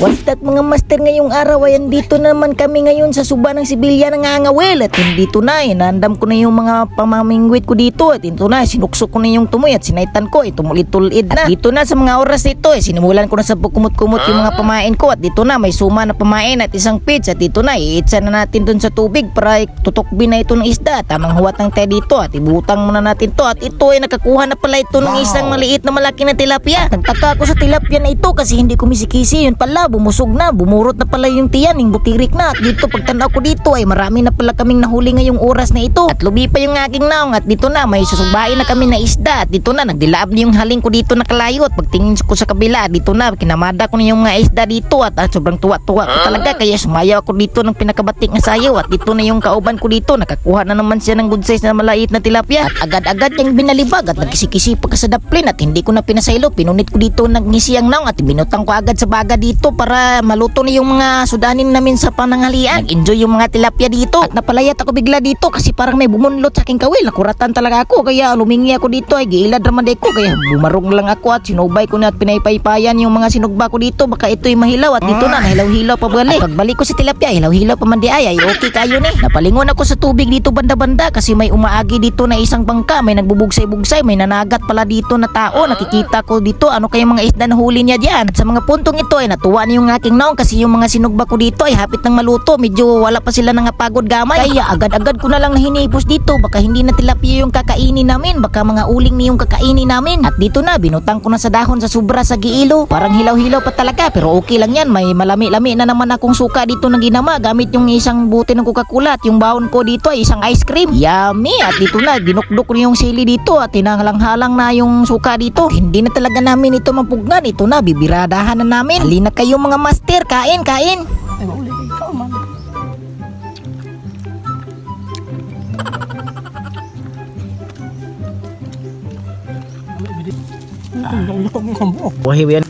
What's that mga master, ngayong araw ay andito naman kami ngayon sa suba ng Sibilya ng ngangawel. At dito na nandam ko na yung mga pamamingwit ko dito. At dito na sinuksok ko na yung tumoy at sinaitan ko. Tumulit-tulid na. At dito na sa mga oras nito sinimulan ko na sa kumot-kumot yung mga pamain ko. At dito na may suma na pamain at isang pitch. At dito na iitsa na natin dun sa tubig para tutukbin na ito ng isda. Tamang huwat ng tayo dito at ibutang muna natin to. At ito ay nakakuha na pala ito ng isang maliit na malaki na tilapia. Nagtaka ako sa tilapia na ito kasi hindi kumisikisi. Yun pala bumusog na, bumurot na pala yung tiyan, yung butirik na. At dito pagtanaw ko dito ay marami na pala kaming nahuli ngayong oras na ito. At lubi pa yung aking naong. At dito na may susubain na kami na isda. At dito na nagdilaab na yung haling ko dito na kalayo. At pagtingin ko sa kabila, dito na kinamada ko na yung mga isda dito. At sobrang tuwa-tuwa ko talaga kaya sumayaw ako dito ng pinakabatik na sayaw. At dito na yung kauban ko dito, nakakuha na naman siya ng good size na malait na tilapia. At agad-agad yung binalibag at nagkisi-kisi pa sa daplin. At hindi ko na pinasaylo, pinunit ko dito nagngisi ang naong. At binutang ko agad sa baga dito para maluto na yung mga sudanin namin sa pananghalian. Nag-enjoy yung mga tilapia dito. At napalayat ako bigla dito kasi parang may bumunlot sa aking kawil. Nakuratan talaga ako kaya lumingi ako dito ay giilad naman ko kaya bumarong lang ako at sinubay ko na at pinaypaypayan yung mga sinugba ko dito. Baka ito'y mahilaw at dito na nahilaw-hilaw pa balik. At pagbalik ko si tilapia hilaw-hilaw pa man di ay okay kayo ni. Napalingon ako sa tubig dito banda-banda kasi may umaagi dito na isang bangka. May nagbubugsay-bugsay, may nanagat pala dito na tao. Nakikita ko dito ano kayong mga isda na huli niya diyan. At sa mga puntong ito ay natuwa na yung aking naong kasi yung mga sinugba ko dito ay hapit ng maluto. Medyo wala pa sila nangapagod gamay. Kaya agad-agad ko na lang nahinipos dito. Baka hindi na tilapia yung kakainin namin. Baka mga uling ni yung kakainin namin. At dito na binutang ko na sa dahon sa sobra sa giilo. Parang hilaw-hilaw pa talaga pero okay lang yan. May malami-lami na naman akong suka dito na ginama gamit yung isang buti ng Coca-Cola. At yung baon ko dito ay isang ice cream. Yummy! At dito na dinukduk ko yung sili dito at tinanghalang-halang na yung suka dito. At hindi na talaga namin ito mapugnan. Ito na bibiradahan na namin. Halina kayo mga master, kain. Ay, mauli kay ikaw man. Buhay yan